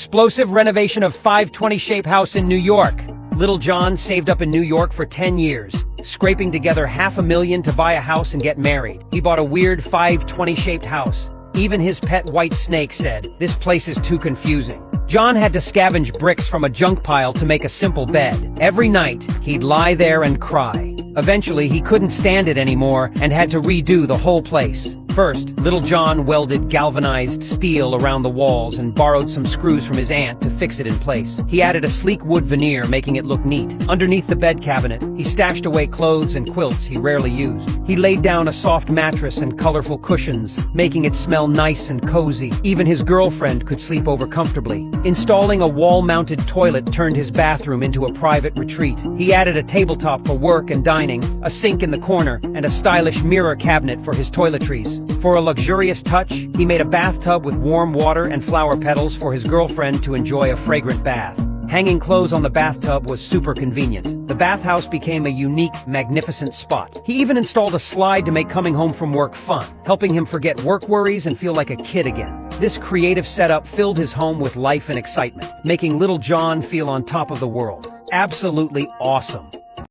Explosive renovation of 520 shape house in New York. Little John saved up in New York for 10 years, scraping together $500,000 to buy a house and get married. He bought a weird 520 shaped house. Even his pet white snake said, "This place is too confusing." John had to scavenge bricks from a junk pile to make a simple bed. Every night, he'd lie there and cry. Eventually, he couldn't stand it anymore and had to redo the whole place. First, Little John welded galvanized steel around the walls and borrowed some screws from his aunt to fix it in place. He added a sleek wood veneer, making it look neat. Underneath the bed cabinet, he stashed away clothes and quilts he rarely used. He laid down a soft mattress and colorful cushions, making it smell nice and cozy. Even his girlfriend could sleep over comfortably. Installing a wall-mounted toilet turned his bathroom into a private retreat. He added a tabletop for work and dining, a sink in the corner, and a stylish mirror cabinet for his toiletries. For a luxurious touch, he made a bathtub with warm water and flower petals for his girlfriend to enjoy a fragrant bath. Hanging clothes on the bathtub was super convenient. The bathhouse became a unique, magnificent spot. He even installed a slide to make coming home from work fun, helping him forget work worries and feel like a kid again. This creative setup filled his home with life and excitement, making Little John feel on top of the world. Absolutely awesome.